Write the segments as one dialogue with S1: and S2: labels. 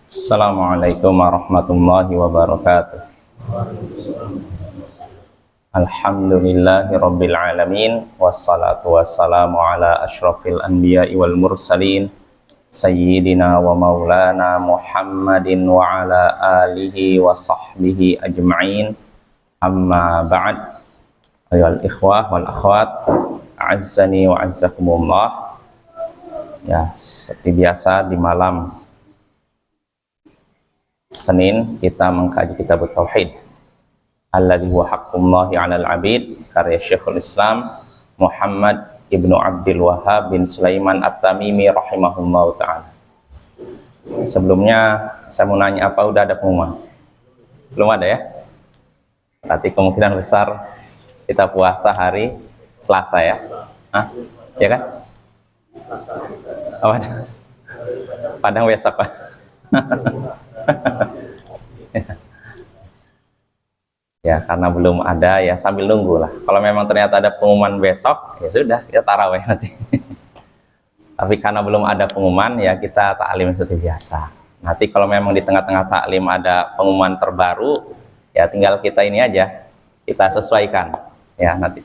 S1: Assalamualaikum warahmatullahi wabarakatuh. Alhamdulillahi rabbil alamin. Wassalatu wassalamu ala ashrafil anbiya'i wal mursalin Sayyidina wa maulana Muhammadin wa ala alihi wa sahbihi ajma'in. Amma ba'd. Ayyuhal ikhwah wal akhwat, a'azzani wa a'azzakumullah. Ya, seperti biasa di malam Senin kita mengkaji kitab Tauhid alladzi huwa haqqullahi 'alal 'abid, karya Syekhul Islam Muhammad Ibnu Abdul Wahhab bin Sulaiman At-Tamimi rahimahullahu ta'ala. Sebelumnya saya mau nanya, apa udah ada pengumuman? Belum ada ya? Berarti kemungkinan besar kita puasa hari Selasa ya? Hah? Ya kan? Oh, ada. Padang besok Pak. Ya, karena belum ada ya sambil nunggu lah. Kalau memang ternyata ada pengumuman besok, ya sudah kita tarawih nanti. Tapi karena belum ada pengumuman, ya kita taklim seperti biasa. Nanti kalau memang di tengah-tengah taklim ada pengumuman terbaru, ya tinggal kita ini aja, kita sesuaikan. Ya, nanti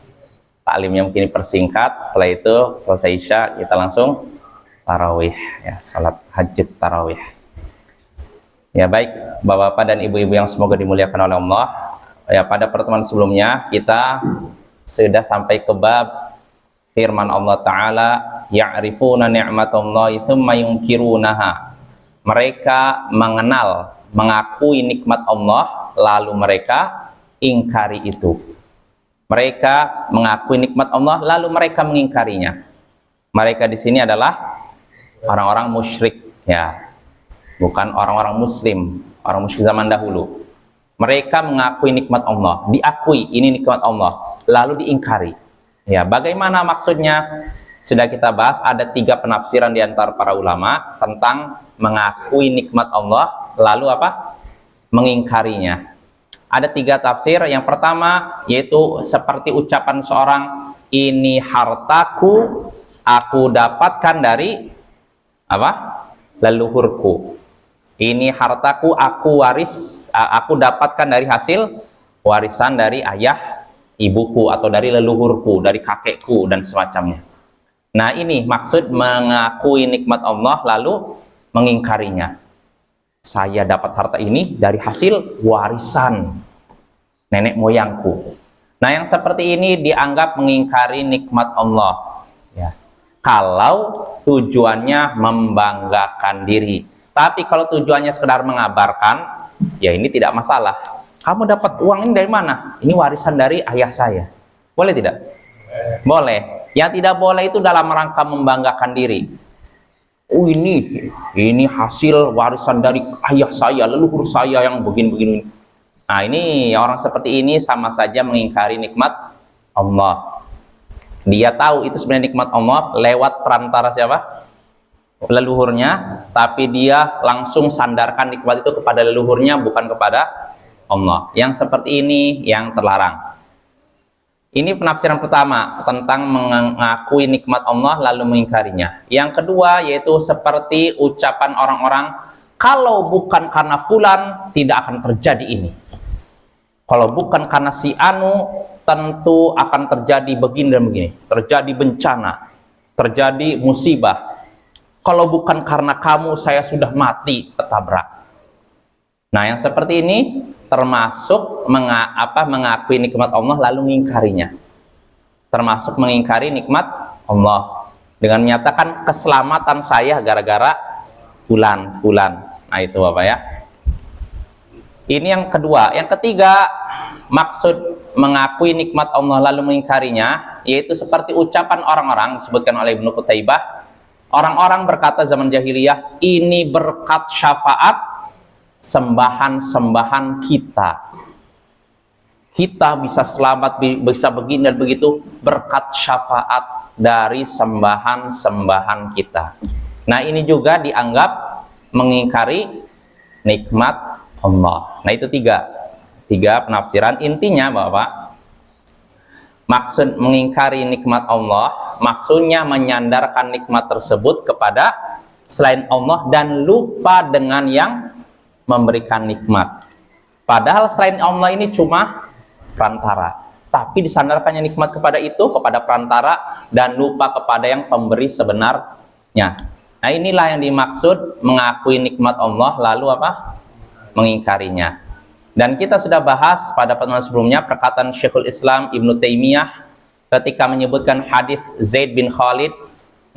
S1: taklimnya mungkin dipersingkat, setelah itu selesai Isya kita langsung tarawih, ya salat hajat tarawih. Ya baik, bapak-bapak dan ibu-ibu yang semoga dimuliakan oleh Allah. Ya, pada pertemuan sebelumnya kita sudah sampai ke bab firman Allah Ta'ala, ya'rifuna ni'matallahi tsumma yunkirunaha. Mereka mengenal, mengakui nikmat Allah, lalu mereka ingkari itu. Mereka mengakui nikmat Allah, lalu mereka mengingkarinya. Mereka di sini adalah orang-orang musyrik, ya, bukan orang-orang muslim, orang musyrik zaman dahulu. Mereka mengakui nikmat Allah, diakui ini nikmat Allah, lalu diingkari. Ya, bagaimana maksudnya? Sudah kita bahas, ada 3 penafsiran di antara para ulama tentang mengakui nikmat Allah, lalu apa? Mengingkarinya. Ada 3 tafsir. Yang pertama yaitu seperti ucapan seorang, ini hartaku, aku dapatkan dari apa? Leluhurku. Ini hartaku, aku dapatkan dari hasil warisan dari ayah ibuku atau dari leluhurku, dari kakekku dan semacamnya. Nah, ini maksud mengakui nikmat Allah lalu mengingkarinya. Saya dapat harta ini dari hasil warisan nenek moyangku. Nah, yang seperti ini dianggap mengingkari nikmat Allah, ya, kalau tujuannya membanggakan diri. Tapi kalau tujuannya sekedar mengabarkan, ya ini tidak masalah. Kamu dapat uang ini dari mana? Ini warisan dari ayah saya. Boleh tidak? Boleh. Yang tidak boleh itu dalam rangka membanggakan diri. Oh, ini hasil warisan dari ayah saya, leluhur saya yang begini-begini. Nah, ini orang seperti ini sama saja mengingkari nikmat Allah. Dia tahu itu sebenarnya nikmat Allah lewat perantara siapa? Leluhurnya, tapi dia langsung sandarkan nikmat itu kepada leluhurnya, bukan kepada Allah. Yang seperti ini yang terlarang. Ini penafsiran pertama tentang mengakui nikmat Allah lalu mengingkarinya. Yang kedua yaitu seperti ucapan orang-orang, kalau bukan karena fulan tidak akan terjadi ini. Kalau bukan karena si anu tentu akan terjadi begini dan begini. Terjadi bencana, terjadi musibah. Kalau bukan karena kamu, saya sudah mati ketabrak. Nah, yang seperti ini termasuk mengakui nikmat Allah lalu mengingkarinya. Termasuk mengingkari nikmat Allah dengan menyatakan keselamatan saya gara-gara fulan. Nah, itu Bapak ya. Ini yang kedua. Yang ketiga, maksud mengakui nikmat Allah lalu mengingkarinya yaitu seperti ucapan orang-orang disebutkan oleh Ibnu Qutaibah. Orang-orang berkata zaman jahiliyah, ini berkat syafaat sembahan-sembahan kita. Kita bisa selamat, bisa begini dan begitu, berkat syafaat dari sembahan-sembahan kita. Nah, ini juga dianggap mengingkari nikmat Allah. Nah, itu tiga penafsiran. Intinya Bapak, maksud mengingkari nikmat Allah Allah. Maksudnya menyandarkan nikmat tersebut kepada selain Allah dan lupa dengan yang memberikan nikmat. Padahal selain Allah ini cuma perantara, tapi disandarkannya nikmat kepada itu, kepada perantara, dan lupa kepada yang pemberi sebenarnya. Nah, inilah yang dimaksud mengakui nikmat Allah lalu apa? Mengingkarinya. Dan kita sudah bahas pada pertemuan sebelumnya perkataan Syekhul Islam Ibnu Taimiyah ketika menyebutkan hadis Zaid bin Khalid.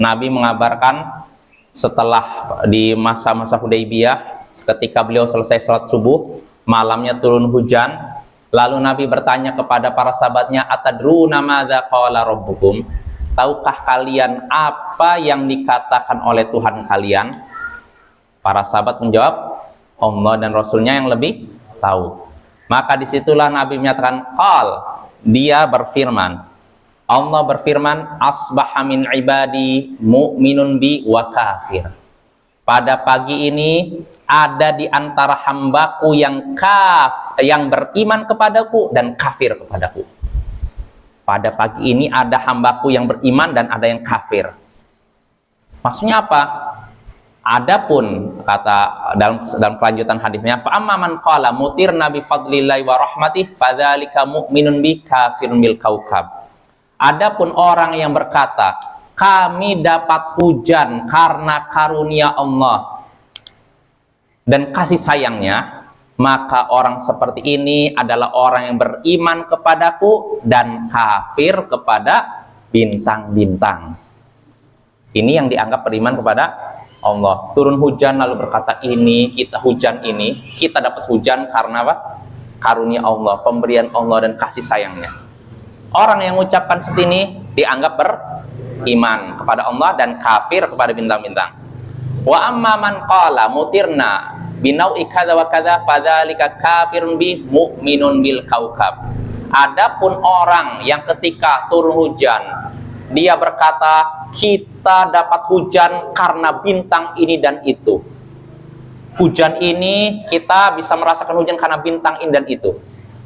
S1: Nabi mengabarkan setelah di masa-masa Hudaybiyah, ketika beliau selesai sholat subuh, malamnya turun hujan, lalu Nabi bertanya kepada para sahabatnya, atadruna madza qala rabbukum? Tahukah kalian apa yang dikatakan oleh Tuhan kalian? Para sahabat menjawab, Allah dan Rasulnya yang lebih tahu. Maka disitulah Nabi menyatakan, dia berfirman, Allah berfirman, asbaha min ibadi mu'minun bi wa kafir. Pada pagi ini ada di antara hambaku yang beriman kepadaku dan kafir kepadaku. Pada pagi ini ada hambaku yang beriman dan ada yang kafir. Maksudnya apa? Adapun kata dalam kelanjutan hadisnya, fa amma man qala mutirna bi fadlillahi wa rahmatih fadzalika mu'minun bi kafirun bil kaukab. Adapun orang yang berkata, kami dapat hujan karena karunia Allah dan kasih sayangnya, maka orang seperti ini adalah orang yang beriman kepadaku dan kafir kepada bintang-bintang. Ini yang dianggap beriman kepada Allah. Turun hujan lalu berkata kita dapat hujan karena apa? Karunia Allah, pemberian Allah dan kasih sayangnya. Orang yang mengucapkan seperti ini dianggap beriman kepada Allah dan kafir kepada bintang-bintang. Wa amma man qala mutirna binau'i kadza wa kadza fadzalika kafirun bi mu'minun bil kaukab. Adapun orang yang ketika turun hujan dia berkata, kita dapat hujan karena bintang ini dan itu. Hujan ini kita bisa merasakan hujan karena bintang ini dan itu.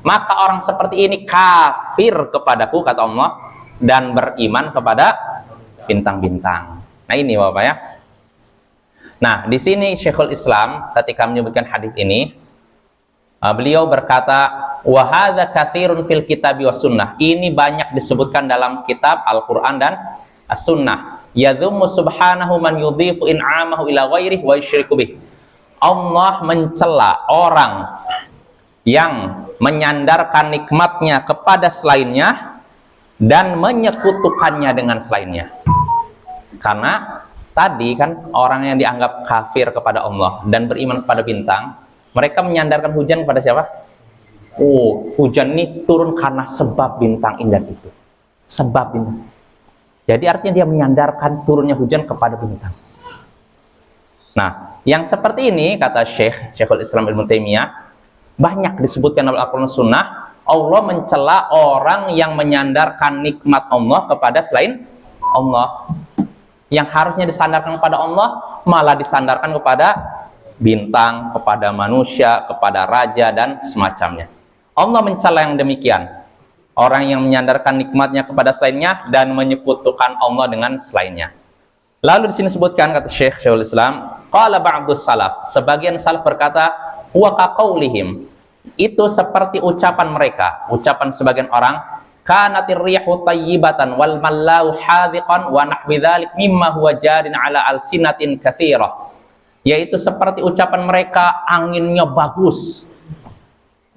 S1: Maka orang seperti ini kafir kepadaku, kata Allah, dan beriman kepada bintang-bintang. Nah, ini Bapak ya. Nah, di sini Syekhul Islam ketika menyebutkan hadis ini, beliau berkata, wa hadza katsirun fil kitabi was sunnah. Ini banyak disebutkan dalam kitab Al-Qur'an dan As-Sunnah. Yadhummu subhanahu man yudhifu in'amahu ila ghairihi wa yusyriku bih. Allah mencela orang yang menyandarkan nikmatnya kepada selainnya dan menyekutukannya dengan selainnya. Karena tadi kan orang yang dianggap kafir kepada Allah dan beriman kepada bintang, mereka menyandarkan hujan kepada siapa? Hujan ini turun karena sebab bintang indah itu. Sebab bintang. Jadi artinya dia menyandarkan turunnya hujan kepada bintang. Nah, yang seperti ini kata Syekhul Islam Ibnu Taimiyah banyak disebutkan dalam Al-Qur'an Sunnah. Allah mencela orang yang menyandarkan nikmat Allah kepada selain Allah. Yang harusnya disandarkan kepada Allah malah disandarkan kepada bintang, kepada manusia, kepada raja dan semacamnya. Allah mencela yang demikian, orang yang menyandarkan nikmatnya kepada selainnya dan menyekutukan Allah dengan selainnya. Lalu di sini sebutkan kata Syekhul Islam, qala ba'dus salaf, sebagian salaf berkata, huwa kaqaulihim, itu seperti ucapan mereka, ucapan sebagian orang, kanatir rihu tayyibatan wal mallau hadiqan wa nahwi dzalik mimma huwa jarin ala alsinatin katsirah. Yaitu seperti ucapan mereka, anginnya bagus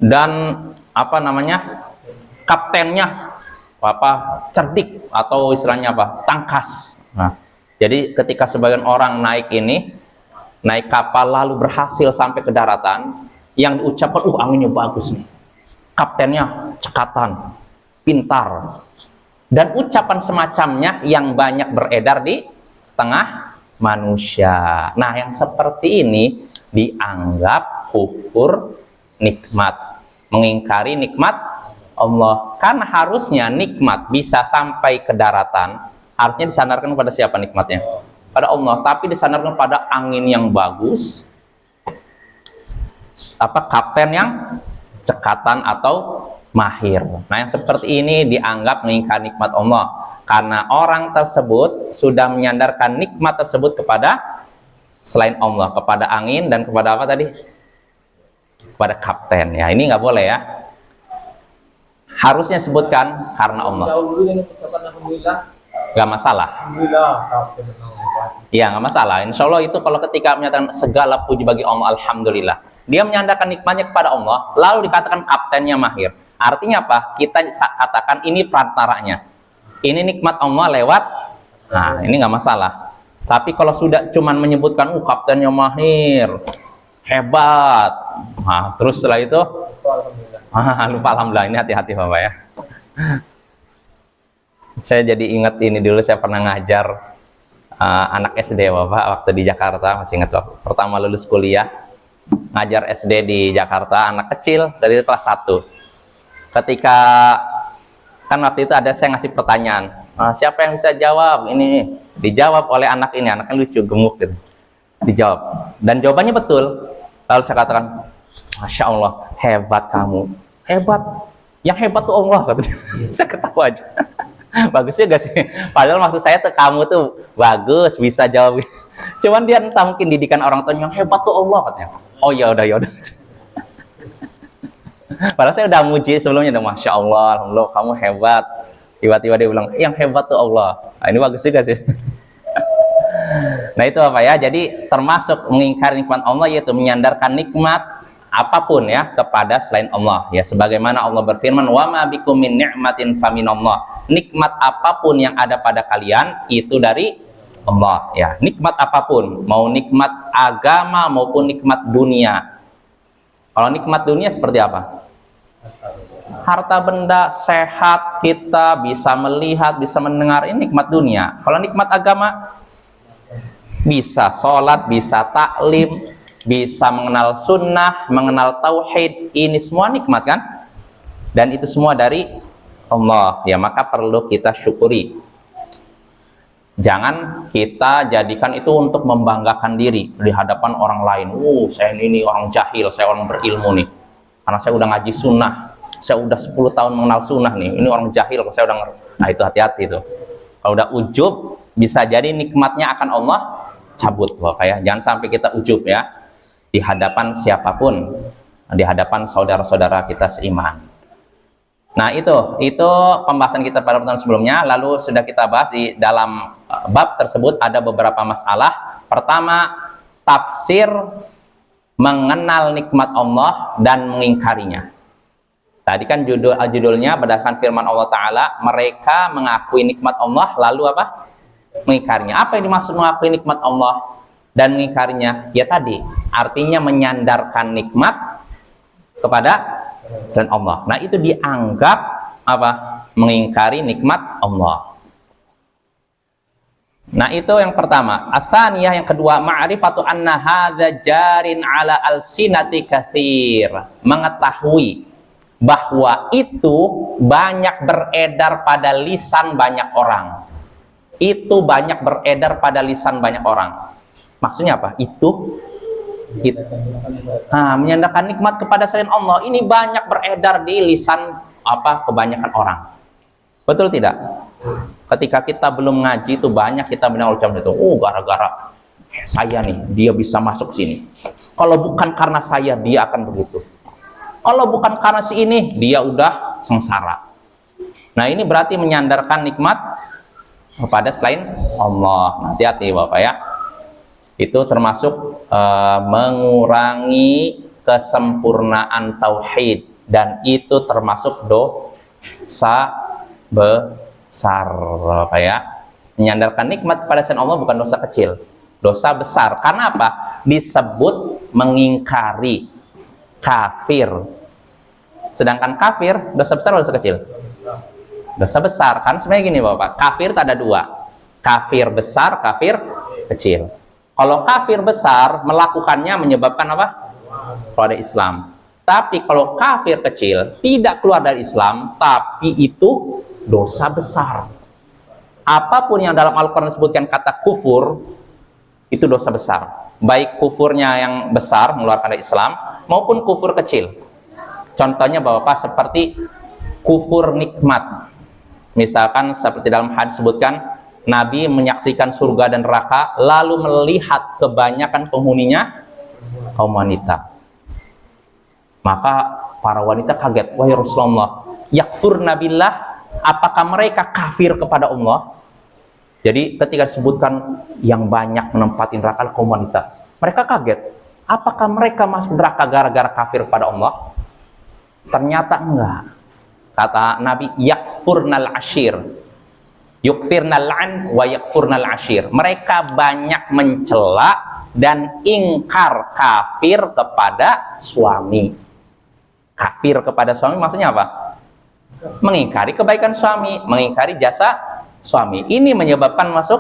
S1: dan kaptennya cerdik atau istilahnya tangkas. Nah, jadi ketika sebagian orang naik kapal lalu berhasil sampai ke daratan, yang diucapkan anginnya bagus nih, kaptennya cekatan, pintar, dan ucapan semacamnya yang banyak beredar di tengah manusia. Nah, yang seperti ini dianggap kufur nikmat, mengingkari nikmat Allah. Karena harusnya nikmat bisa sampai ke daratan, harusnya disandarkan kepada siapa nikmatnya? Pada Allah. Tapi disandarkan pada angin yang bagus, kapten yang cekatan atau mahir. Nah, yang seperti ini dianggap mengingkari nikmat Allah. Karena orang tersebut sudah menyandarkan nikmat tersebut kepada selain Allah, kepada angin dan kepada apa tadi? Kepada kapten. Ya, ini nggak boleh ya. Harusnya sebutkan karena Allah. Nggak masalah. Iya, nggak masalah. Insya Allah itu kalau ketika menyatakan segala puji bagi Allah, alhamdulillah. Dia menyandarkan nikmatnya kepada Allah, lalu dikatakan kaptennya mahir. Artinya apa? Kita katakan ini perantaranya. Ini nikmat Allah lewat. Nah, ini nggak masalah. Tapi kalau sudah cuman menyebutkan, kaptennya mahir, hebat. Nah, terus setelah itu, lupa alhamdulillah. Ini hati-hati Bapak ya. Saya jadi ingat ini dulu, saya pernah ngajar anak SD Bapak waktu di Jakarta, masih ingat waktu pertama lulus kuliah, ngajar SD di Jakarta, anak kecil dari kelas 1. Ketika kan waktu itu ada saya ngasih pertanyaan, siapa yang bisa jawab? Ini dijawab oleh anak ini, anaknya lucu, gemuk gitu. Dijawab dan jawabannya betul. Lalu saya katakan, Masya Allah, hebat kamu, hebat. Yang hebat tuh Allah, katanya. Saya ketawa aja. Bagus juga sih. Padahal maksud saya tuh kamu tuh bagus, bisa jawab. Cuman dia entah mungkin didikan orang tua, yang hebat tuh Allah, katanya. Oh ya udah. Padahal saya udah muji sebelumnya, Masya Allah, alhamdulillah kamu hebat. Tiba-tiba dia bilang, yang hebat tuh Allah. Nah, ini bagus juga sih. Nah itu apa ya? Jadi termasuk mengingkari nikmat Allah, yaitu menyandarkan nikmat apapun ya kepada selain Allah. Ya, sebagaimana Allah berfirman, wa ma bikum min ni'matin faminallah. Nikmat apapun yang ada pada kalian itu dari Allah. Ya, nikmat apapun, mau nikmat agama maupun nikmat dunia. Kalau nikmat dunia seperti apa? Harta benda, sehat, kita bisa melihat, bisa mendengar, ini nikmat dunia. Kalau nikmat agama, bisa sholat, bisa taklim, bisa mengenal sunnah, mengenal tauhid, ini semua nikmat kan? Dan itu semua dari Allah. Ya, maka perlu kita syukuri. Jangan kita jadikan itu untuk membanggakan diri di hadapan orang lain. Saya ini orang jahil, saya orang berilmu nih. Karena saya udah ngaji sunnah, saya udah 10 tahun mengenal sunnah nih. Ini orang jahil, saya udah ngerti. Nah itu hati-hati tuh. Kalau udah ujub, bisa jadi nikmatnya akan Allah cabut. Kayak jangan sampai kita ujub ya di hadapan siapapun, di hadapan saudara-saudara kita seiman. Nah itu pembahasan kita pada pertemuan sebelumnya. Lalu sudah kita bahas di dalam bab tersebut ada beberapa masalah. Pertama, tafsir mengenal nikmat Allah dan mengingkarinya. Tadi kan judulnya berdasarkan firman Allah Ta'ala, mereka mengakui nikmat Allah lalu apa? Mengingkarinya. Apa yang dimaksud mengakui nikmat Allah dan mengingkarinya? Ya tadi, artinya menyandarkan nikmat kepada selain Allah. Nah itu dianggap apa? Mengingkari nikmat Allah. Nah itu yang pertama. Atsaniyah, yang kedua, ma'rifatu anna hadza jarin ala alsinati katsir. Mengetahui bahwa itu banyak beredar pada lisan banyak orang. Itu banyak beredar pada lisan banyak orang. Maksudnya apa? Itu menyandarkan nikmat kepada selain Allah ini banyak beredar di lisan kebanyakan orang. Betul tidak? Ketika kita belum ngaji itu banyak kita mendengar ucapan itu, gara-gara saya nih dia bisa masuk sini. Kalau bukan karena saya dia akan begitu. Kalau bukan karena si ini dia udah sengsara. Nah ini berarti menyandarkan nikmat kepada selain Allah. Hati-hati Bapak ya. Itu termasuk mengurangi kesempurnaan tauhid, dan itu termasuk dosa besar Bapak ya. Menyandarkan nikmat kepada selain Allah bukan dosa kecil, dosa besar. Karena apa? Disebut mengingkari, kafir. Sedangkan kafir dosa besar atau dosa kecil? Dosa besar. Kan sebenarnya gini Bapak, kafir tak ada dua, kafir besar, kafir kecil. Kalau kafir besar melakukannya menyebabkan apa? Keluar dari Islam. Tapi kalau kafir kecil tidak keluar dari Islam, tapi itu dosa besar. Apapun yang dalam Al-Quran disebutkan kata kufur, itu dosa besar. Baik kufurnya yang besar mengeluarkan dari Islam maupun kufur kecil. Contohnya Bapak seperti kufur nikmat. Misalkan seperti dalam hadis disebutkan, Nabi menyaksikan surga dan neraka, lalu melihat kebanyakan penghuninya kaum wanita. Maka para wanita kaget, wahai Rasulullah, yakfurna billah, apakah mereka kafir kepada Allah? Jadi ketika disebutkan yang banyak menempati neraka kaum wanita, mereka kaget, apakah mereka masuk neraka gara-gara kafir kepada Allah? Ternyata enggak. Kata Nabi, yakfurnal ashir, yukfirnal an wa yakfurnal ashir. Mereka banyak mencela dan ingkar kafir kepada suami. Kafir kepada suami maksudnya apa? Mengingkari kebaikan suami, mengingkari jasa suami. Ini menyebabkan masuk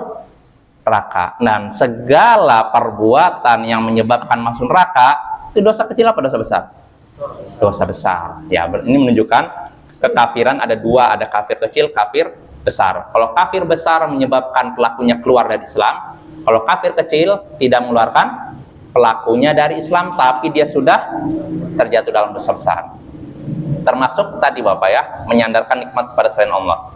S1: neraka. Dan segala perbuatan yang menyebabkan masuk neraka itu dosa kecil apa dosa besar? Dosa besar. Ya, ini menunjukkan kekafiran ada dua, ada kafir kecil, kafir besar. Kalau kafir besar menyebabkan pelakunya keluar dari Islam, kalau kafir kecil tidak mengeluarkan pelakunya dari Islam, tapi dia sudah terjatuh dalam dosa besar. Termasuk tadi Bapak ya, menyandarkan nikmat kepada selain Allah.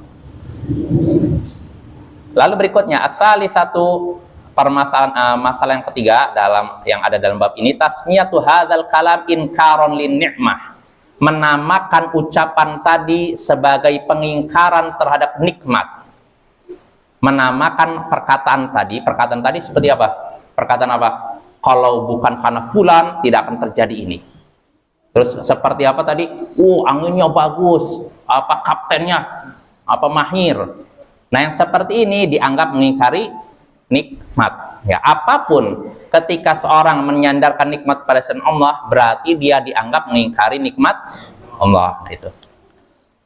S1: Lalu berikutnya, satu permasalahan masalah yang ketiga yang ada dalam bab ini, tasmiyatu hadzal kalam inkaron lin ni'mah. Menamakan ucapan tadi sebagai pengingkaran terhadap nikmat. Menamakan perkataan tadi seperti apa? Perkataan apa? Kalau bukan karena fulan tidak akan terjadi ini. Terus seperti apa tadi? Anginnya bagus, apa kaptennya, apa mahir. Nah, yang seperti ini dianggap mengingkari nikmat. Ya, apapun ketika seorang menyandarkan nikmat pada selain Allah, berarti dia dianggap mengingkari nikmat Allah. Nah, itu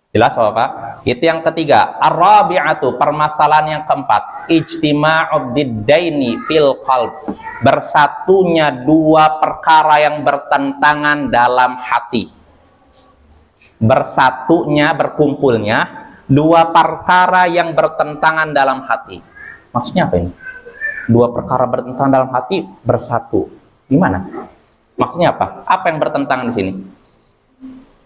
S1: jelas Bapak? Itu yang ketiga. Ar-rabi'atu, permasalahan yang keempat, ijtima'ud diddaini fil qalb, bersatunya dua perkara yang bertentangan dalam hati. Berkumpulnya dua perkara yang bertentangan dalam hati. Maksudnya apa ini? Dua perkara bertentangan dalam hati bersatu. Gimana? Maksudnya apa? Apa yang bertentangan di sini?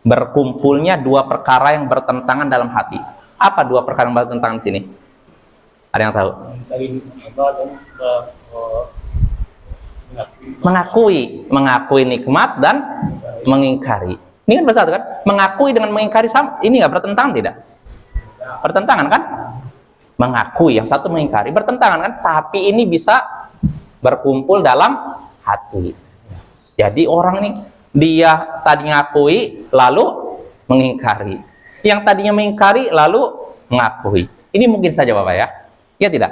S1: Berkumpulnya dua perkara yang bertentangan dalam hati. Apa dua perkara yang bertentangan di sini? Ada yang tahu? Mengakui nikmat dan mengingkari. Ini kan bersatu kan? Mengakui dengan mengingkari sama. Ini nggak bertentangan tidak? Bertentangan kan? Mengakui, yang satu mengingkari, bertentangan kan? Tapi ini bisa berkumpul dalam hati. Jadi orang ini, dia tadi ngakui lalu mengingkari, yang tadinya mengingkari lalu mengakui. Ini mungkin saja Bapak ya? Ya tidak?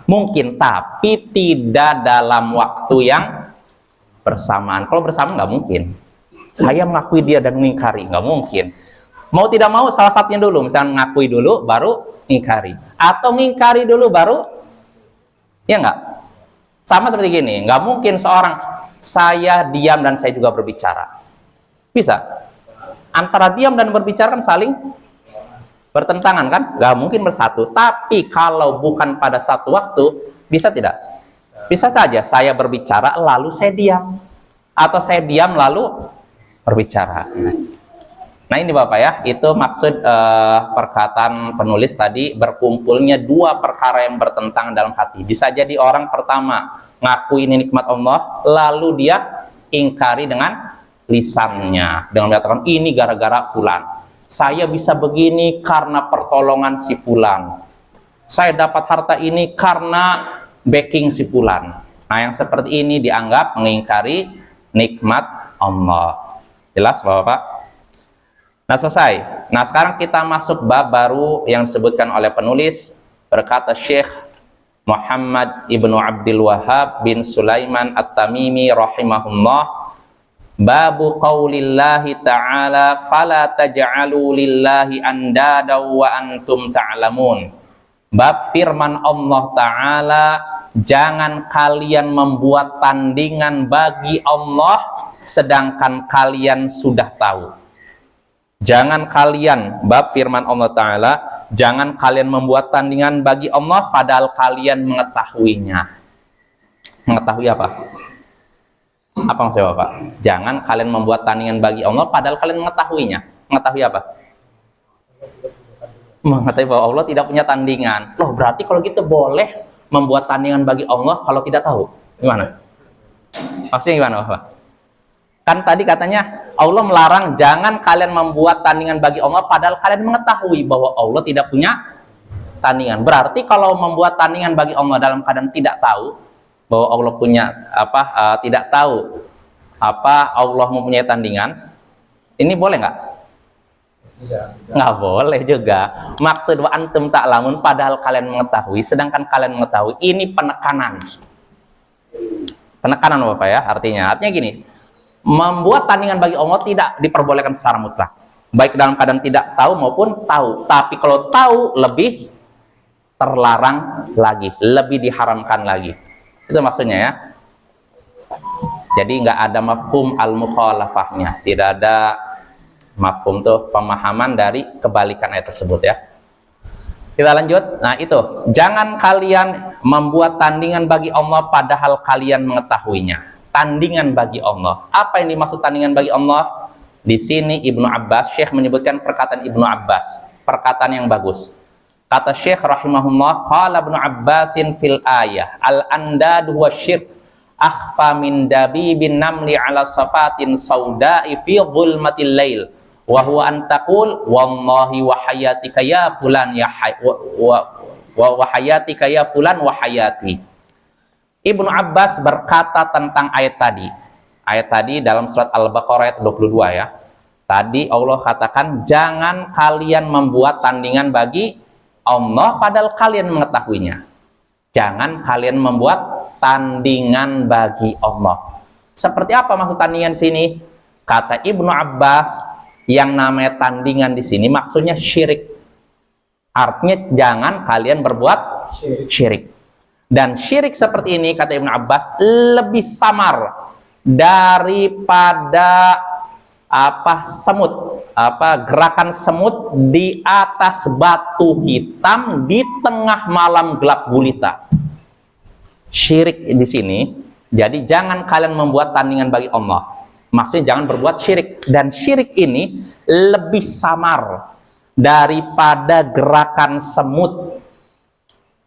S1: Mungkin, tapi tidak dalam waktu yang bersamaan. Kalau bersamaan nggak mungkin. Saya mengakui dia dan mengingkari, nggak mungkin. Mau tidak mau salah satunya dulu, misalnya mengakui dulu baru ingkari, atau mengingkari dulu baru, ya enggak? Sama seperti gini, nggak mungkin seorang saya diam dan saya juga berbicara. Bisa? Antara diam dan berbicara kan saling bertentangan kan? Nggak mungkin bersatu. Tapi kalau bukan pada satu waktu, bisa tidak? Bisa saja saya berbicara lalu saya diam, atau saya diam lalu berbicara. Nah ini Bapak ya, itu maksud perkataan penulis tadi, berkumpulnya dua perkara yang bertentangan dalam hati. Bisa jadi orang pertama ngaku ini nikmat Allah, lalu dia ingkari dengan lisannya, dengan mengatakan ini gara-gara fulan. Saya bisa begini karena pertolongan si fulan. Saya dapat harta ini karena backing si fulan. Nah yang seperti ini dianggap mengingkari nikmat Allah. Jelas Bapak? Nah selesai. Nah sekarang kita masuk bab baru yang disebutkan oleh penulis. Berkata Syekh Muhammad ibnu Abdul Wahhab bin Sulaiman At-Tamimi rahimahullah, babu qaulillahi ta'ala fala taj'alu lillahi andada wa antum ta'lamun. Bab firman Allah Ta'ala, jangan kalian membuat tandingan bagi Allah sedangkan kalian sudah tahu. Jangan kalian, bab firman Allah Ta'ala, jangan kalian membuat tandingan bagi Allah padahal kalian mengetahuinya. Mengetahui apa? Apa maksudnya Bapak? Jangan kalian membuat tandingan bagi Allah padahal kalian mengetahuinya. Mengetahui apa? mengatakan bahwa Allah tidak punya tandingan. Loh, berarti kalau gitu boleh membuat tandingan bagi Allah kalau tidak tahu. Gimana? Maksudnya gimana, Bapak? Kan tadi katanya Allah melarang jangan kalian membuat tandingan bagi Allah padahal kalian mengetahui bahwa Allah tidak punya tandingan. Berarti kalau membuat tandingan bagi Allah dalam keadaan tidak tahu bahwa Allah punya tidak tahu Allah mempunyai tandingan, ini boleh nggak? Nggak boleh juga. Maksud wa antum ta'lamun, padahal kalian mengetahui, sedangkan kalian mengetahui, ini penekanan. Penekanan Bapak ya, artinya gini, membuat tandingan bagi Allah tidak diperbolehkan secara mutlak, baik dalam keadaan tidak tahu maupun tahu. Tapi kalau tahu lebih terlarang lagi, lebih diharamkan lagi. Itu maksudnya ya. Jadi nggak ada mafhum al-mukhalafahnya, tidak ada mafhum tuh pemahaman dari kebalikan ayat tersebut ya. Kita lanjut. Nah itu, jangan kalian membuat tandingan bagi Allah padahal kalian mengetahuinya. Tandingan bagi Allah. Apa yang dimaksud tandingan bagi Allah? Di sini Ibnu Abbas, Syekh menyebutkan perkataan Ibnu Abbas, perkataan yang bagus. Kata Syekh rahimahullah, qala Ibnu Abbasin fil ayah al-andad huwa syirk akhfa min dabibin namli ala safatin sauda'i fi dhulmatil lail wa huwa an taqul wallahi wa hayatika ya fulan ya wa hayatika ya fulan wa hayati. Ibnu Abbas berkata tentang ayat tadi. Ayat tadi dalam surat Al-Baqarah ayat 22 ya. Tadi Allah katakan jangan kalian membuat tandingan bagi Allah padahal kalian mengetahuinya. Jangan kalian membuat tandingan bagi Allah. Seperti apa maksud tandingan sini? Kata Ibnu Abbas, yang namanya tandingan di sini maksudnya syirik. Artinya jangan kalian berbuat syirik. Dan syirik seperti ini kata Ibnu Abbas lebih samar daripada semut, gerakan semut di atas batu hitam di tengah malam gelap gulita. Syirik di sini, jadi jangan kalian membuat tandingan bagi Allah. Maksudnya jangan berbuat syirik. Dan syirik ini lebih samar daripada gerakan semut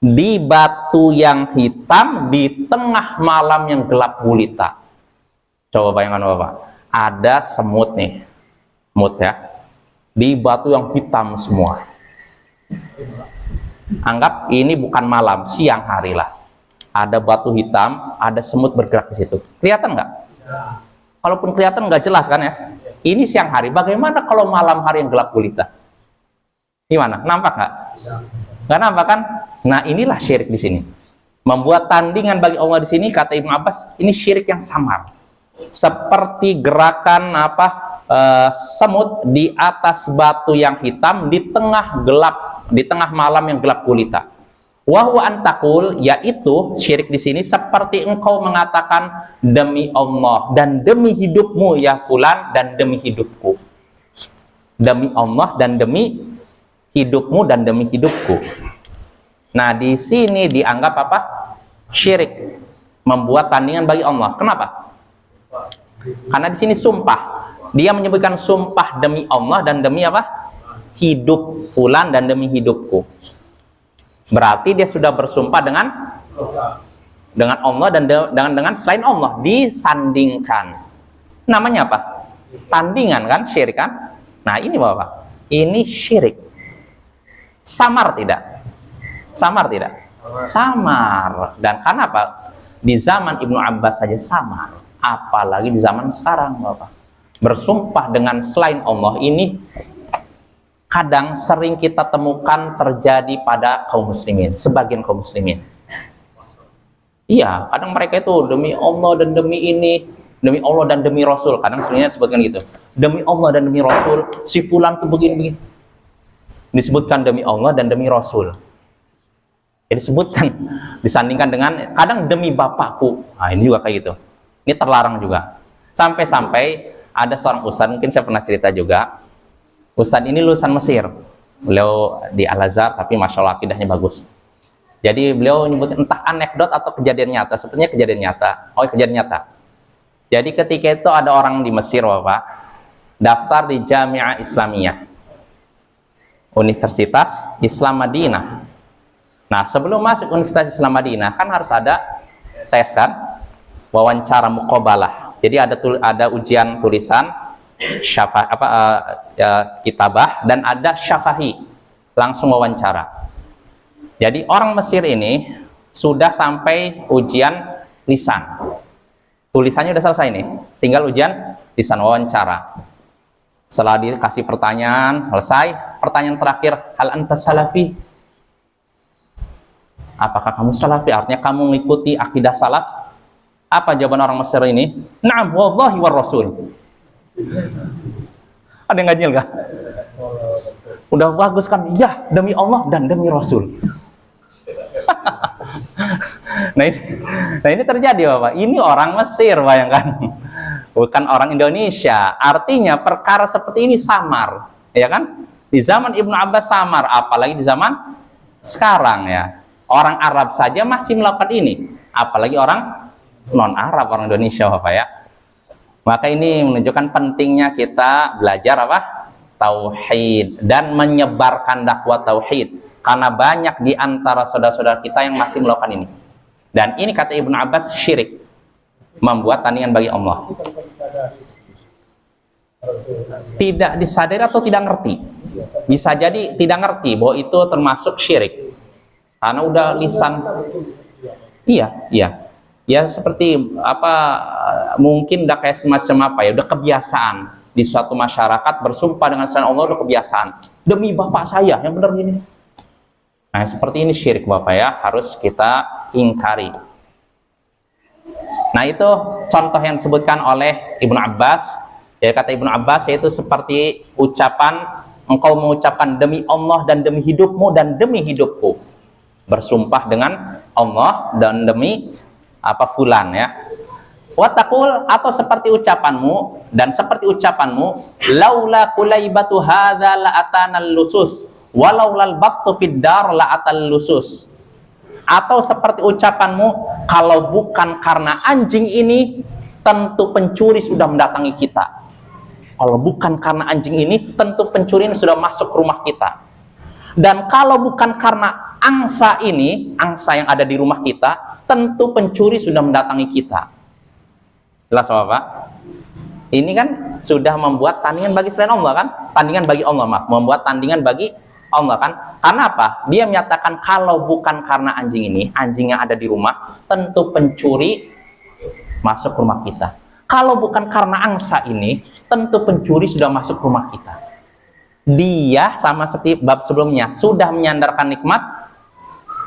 S1: di batu yang hitam di tengah malam yang gelap gulita. Coba bayangkan Bapak, ada semut nih, semut ya, di batu yang hitam semua. Anggap ini bukan malam, siang hari lah. Ada batu hitam, ada semut bergerak di situ. Kelihatan nggak? Ya. Kalaupun kelihatan nggak jelas kan ya. Ini siang hari. Bagaimana kalau malam hari yang gelap gulita? Gimana? Nampak nggak? Ya. Nggak nampak kan? Nah inilah syirik di sini. Membuat tandingan bagi Allah di sini kata Ibnu Abbas ini syirik yang samar. Seperti gerakan semut di atas batu yang hitam di tengah gelap, di tengah malam yang gelap gulita. Wa huwa antakul, yaitu syirik di sini seperti engkau mengatakan demi Allah dan demi hidupmu ya fulan dan demi hidupku. Demi Allah dan demi hidupmu dan demi hidupku. Nah, di sini dianggap apa? Syirik. Membuat tandingan bagi Allah. Kenapa? Karena di sini sumpah. Dia menyebutkan sumpah demi Allah dan demi apa? Hidup fulan dan demi hidupku. Berarti dia sudah bersumpah dengan Allah dan dengan selain Allah, disandingkan. Namanya apa? Tandingan kan, syirik kan? Nah, ini Bapak. Ini syirik. Samar tidak? Samar tidak? Samar. Dan karena apa? Di zaman Ibnu Abbas saja samar. Apalagi di zaman sekarang, Bapak. Bersumpah dengan selain Allah ini kadang sering kita temukan terjadi pada kaum muslimin, sebagian kaum muslimin. Iya, kadang mereka itu demi Allah dan demi ini, demi Allah dan demi Rasul. Kadang sebenarnya disebutkan gitu. Demi Allah dan demi Rasul, si fulan tuh begini-begini. Disebutkan demi Allah dan demi Rasul. Ya, disebutkan, disandingkan dengan kadang demi bapakku. Nah, ini juga kayak gitu. Ini terlarang juga. Sampai-sampai ada seorang ustadz, mungkin saya pernah cerita juga. Ustadz ini lulusan Mesir. Beliau di Al-Azhar, tapi Masya Allah akidahnya bagus. Jadi beliau nyebut entah anekdot atau kejadian nyata. Sepertinya kejadian nyata. Oh, kejadian nyata. Jadi ketika itu ada orang di Mesir, Bapak, daftar di Jami'ah Islamiyah. Universitas Islam Madinah. Nah, sebelum masuk Universitas Islam Madinah kan harus ada tes kan, wawancara muqabalah. Jadi ada ujian tulisan, kitabah, dan ada syafahi, langsung wawancara. Jadi orang Mesir ini sudah sampai ujian lisan, tulisannya udah selesai nih, tinggal ujian lisan, wawancara. Setelah dikasih pertanyaan, selesai. Pertanyaan terakhir, hal anta salafi? Apakah kamu salafi? Artinya kamu mengikuti akidah salaf? Apa jawaban orang Mesir ini? Na'am wallahi war rasul. Ada yang ganjil gak? Udah bagus kan? Ya, demi Allah dan demi Rasul. Nah ini terjadi Bapak. Ini orang Mesir, bayangkan. Bukan orang Indonesia. Artinya perkara seperti ini samar, ya kan? Di zaman Ibnu Abbas samar, apalagi di zaman sekarang ya. Orang Arab saja masih melakukan ini, apalagi orang non-Arab, orang Indonesia Bapak ya. Maka ini menunjukkan pentingnya kita belajar apa? Tauhid dan menyebarkan dakwah tauhid. Karena banyak di antara saudara-saudara kita yang masih melakukan ini. Dan ini kata Ibnu Abbas syirik, membuat tandingan bagi Allah. Tidak disadari atau tidak ngerti. Bisa jadi tidak ngerti bahwa itu termasuk syirik. Karena udah lisan. Iya. Ya seperti apa, mungkin udah kayak semacam apa ya, udah kebiasaan di suatu masyarakat bersumpah dengan selain Allah, udah kebiasaan. Demi bapak saya yang benar gini. Nah, seperti ini syirik Bapak ya, harus kita ingkari. Nah, itu contoh yang disebutkan oleh Ibnu Abbas. Ya, kata Ibnu Abbas yaitu seperti ucapan engkau mengucapkan demi Allah dan demi hidupmu dan demi hidupku. Bersumpah dengan Allah dan demi apa fulan ya. Watakul, atau seperti ucapanmu dan seperti ucapanmu, laula kulaibatu hadza la atanal lusus walau lal battu fid dar la atal lusus. Atau seperti ucapanmu, kalau bukan karena anjing ini tentu pencuri sudah mendatangi kita. Kalau bukan karena anjing ini tentu pencuri ini sudah masuk ke rumah kita. Dan kalau bukan karena angsa ini, angsa yang ada di rumah kita, tentu pencuri sudah mendatangi kita. Jelas Bapak? Ini kan sudah membuat tandingan bagi selain Allah kan? Tandingan bagi Allah, maaf, membuat tandingan bagi Allah kan? Karena apa? Dia menyatakan kalau bukan karena anjing ini, anjing yang ada di rumah, tentu pencuri masuk ke rumah kita. Kalau bukan karena angsa ini, tentu pencuri sudah masuk ke rumah kita. Dia sama seperti bab sebelumnya, sudah menyandarkan nikmat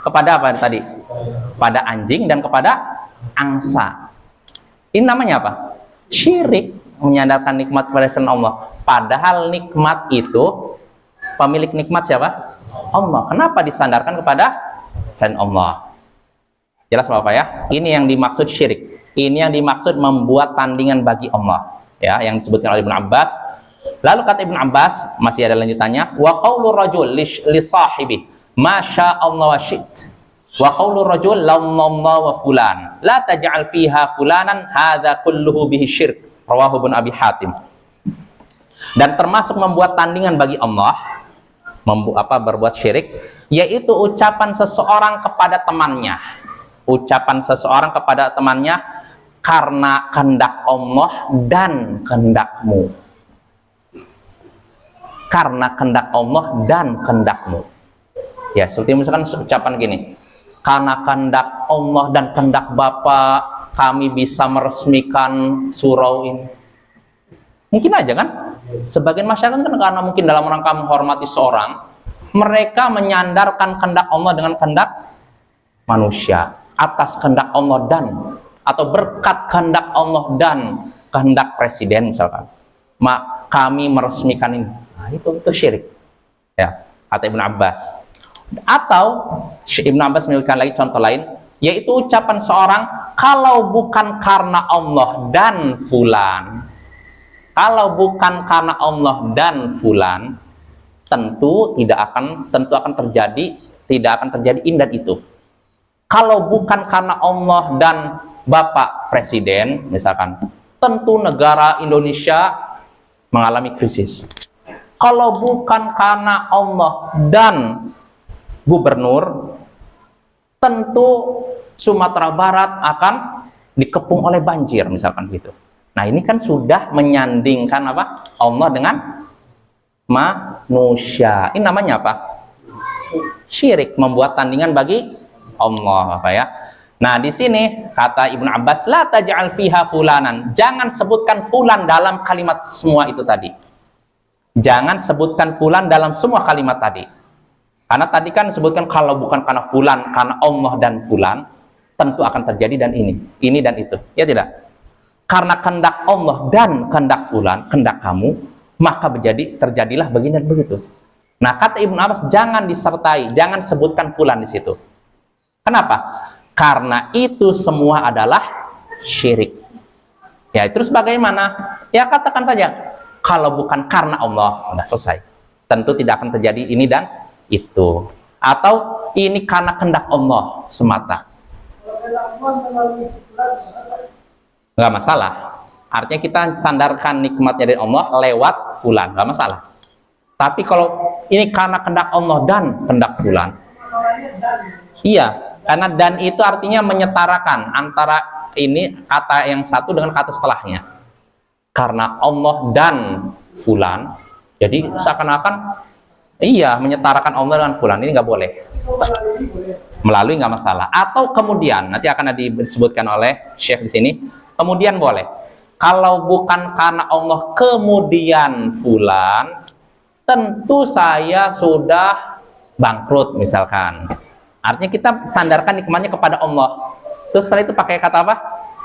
S1: kepada apa tadi? Pada anjing dan kepada angsa. Ini namanya apa? Syirik, menyandarkan nikmat kepada selain Allah. Padahal nikmat itu, pemilik nikmat siapa? Allah. Kenapa disandarkan kepada selain Allah? Jelas Bapak ya? Ini yang dimaksud syirik. Ini yang dimaksud membuat tandingan bagi Allah. Ya, yang disebutkan oleh Ibnu Abbas. Lalu kata Ibnu Abbas, masih ada lanjutannya, wa qaulu rajul li sahibi ma syaa Allah wa syi'ta. Wa qaulu rajul lamma wa fulan la taj'al fiha fulanan hadza kulluhu bihi syirk. Rawahu Ibnu Abi Hatim. Dan termasuk membuat tandingan bagi Allah, berbuat syirik, yaitu ucapan seseorang kepada temannya. Ucapan seseorang kepada temannya karena kehendak Allah dan kehendakmu. Karena kehendak Allah dan kehendakmu. Ya, seperti misalkan ucapan gini, karena kehendak Allah dan kehendak Bapak, kami bisa meresmikan surau ini. Mungkin aja kan? Sebagian masyarakat kan karena mungkin dalam rangka menghormati seorang, mereka menyandarkan kehendak Allah dengan kehendak manusia atas kehendak Allah dan atau berkat kehendak Allah dan kehendak presiden misalkan. Kami meresmikan ini. Nah, itu syirik. Ya, kata Ibnu Abbas. Atau Ibnu Abbas menyebutkan lagi contoh lain, yaitu ucapan seorang kalau bukan karena Allah dan fulan. Kalau bukan karena Allah dan fulan, tentu akan terjadi ini dan itu. Kalau bukan karena Allah dan Bapak Presiden, misalkan, tentu negara Indonesia mengalami krisis. Kalau bukan karena Allah dan gubernur, tentu Sumatera Barat akan dikepung oleh banjir, misalkan gitu. Nah, ini kan sudah menyandingkan apa? Allah dengan manusia. Ini namanya apa? Syirik, membuat tandingan bagi Allah, apa ya? Nah, di sini kata Ibnu Abbas, la taj'al fiha fulanan. Jangan sebutkan fulan dalam kalimat semua itu tadi. Jangan sebutkan fulan dalam semua kalimat tadi. Karena tadi kan sebutkan kalau bukan karena fulan, karena Allah dan fulan, tentu akan terjadi dan ini dan itu. Ya tidak? Karena kehendak Allah dan kehendak fulan, kehendak kamu, maka terjadilah begini dan begitu. Nah, kata Ibnu Abbas, jangan disertai, jangan sebutkan fulan di situ. Kenapa? Karena itu semua adalah syirik. Ya, terus bagaimana? Ya, katakan saja, kalau bukan karena Allah, sudah selesai. Tentu tidak akan terjadi ini dan itu. Atau ini karena kehendak Allah semata. Nggak masalah. Artinya kita sandarkan nikmatnya dari Allah lewat fulan, nggak masalah. Tapi kalau ini karena kehendak Allah dan kehendak fulan, iya, karena dan itu artinya menyetarakan antara ini kata yang satu dengan kata setelahnya. Karena Allah dan fulan, jadi seakan-akan iya menyetarakan Allah dengan fulan, ini nggak boleh. Melalui nggak masalah. Atau kemudian nanti akan disebutkan oleh Syekh di sini. Kemudian boleh. Kalau bukan karena Allah kemudian fulan, tentu saya sudah bangkrut misalkan. Artinya kita sandarkan nikmatnya kepada Allah. Terus setelah itu pakai kata apa?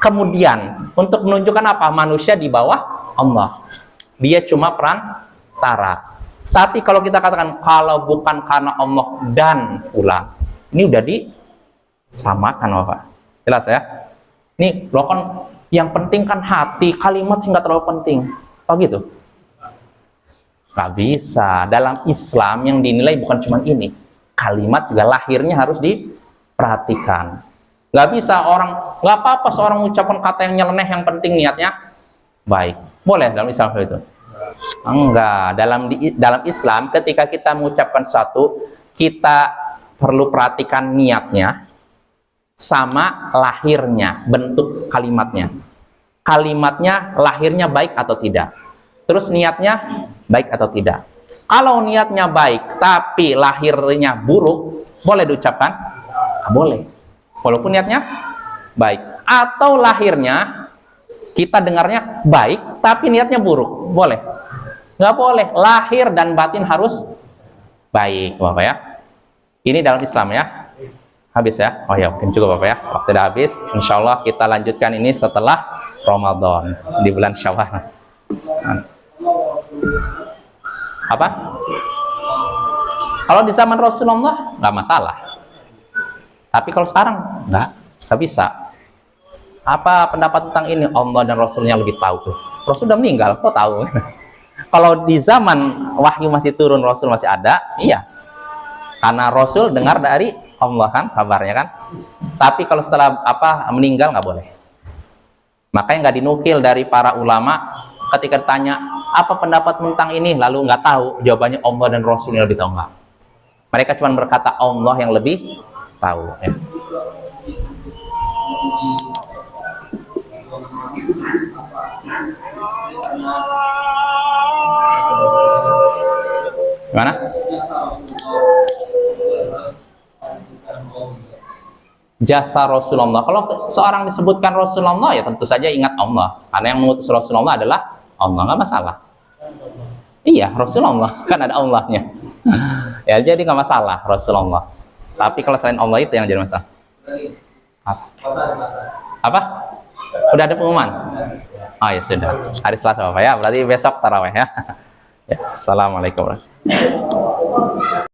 S1: Kemudian, untuk menunjukkan apa? Manusia di bawah Allah. Dia cuma perantara. Tapi kalau kita katakan kalau bukan karena Allah dan fulan, ini udah disamakan, Bapak. Jelas ya? Ini loh kan yang penting kan hati, kalimat sih nggak terlalu penting. Oh gitu? Nggak bisa. Dalam Islam yang dinilai bukan cuma ini. Kalimat juga lahirnya harus diperhatikan. Nggak bisa orang, nggak apa-apa seorang mengucapkan kata yang nyeleneh, yang penting niatnya baik. Boleh dalam Islam itu? Enggak. Dalam Islam ketika kita mengucapkan sesuatu, kita perlu perhatikan niatnya sama lahirnya, bentuk kalimatnya. Kalimatnya lahirnya baik atau tidak. Terus niatnya baik atau tidak. Kalau niatnya baik tapi lahirnya buruk, boleh diucapkan? Boleh. Walaupun niatnya baik. Atau lahirnya kita dengarnya baik tapi niatnya buruk, boleh? Nggak boleh. Lahir dan batin harus baik, Bapak ya. Ini dalam Islam ya. Habis ya? Oh ya, mungkin juga Bapak ya. Waktu udah habis. Insya Allah kita lanjutkan ini setelah Ramadan di bulan Syawal. Apa? Kalau di zaman Rasulullah nggak masalah. Tapi kalau sekarang nggak bisa. Apa pendapat tentang ini? Allah dan Rasulnya lebih tahu tuh. Rasul udah meninggal, kok tahu? Kalau di zaman wahyu masih turun, Rasul masih ada, iya. Karena Rasul dengar dari Allah kan, kabarnya kan. Tapi kalau setelah meninggal nggak boleh. Makanya nggak dinukil dari para ulama ketika ditanya apa pendapat tentang ini, lalu nggak tahu, jawabannya Allah dan Rasulnya lebih tahu nggak. Mereka cuma berkata Allah yang lebih tahu. Ya. Gimana? Jasa Rasulullah. Kalau seorang disebutkan Rasulullah, ya tentu saja ingat Allah. Karena yang mengutus Rasulullah adalah Allah, nggak masalah. Iya, Rasulullah kan ada Allahnya. Ya jadi nggak masalah Rasulullah. Tapi kalau selain Allah itu yang jadi masalah. Apa? Udah ada pengumuman? Oh ya sudah. Hari Selasa Bapak ya. Berarti besok tarawih ya. Ya. Assalamualaikum warahmatullahi wabarakatuh.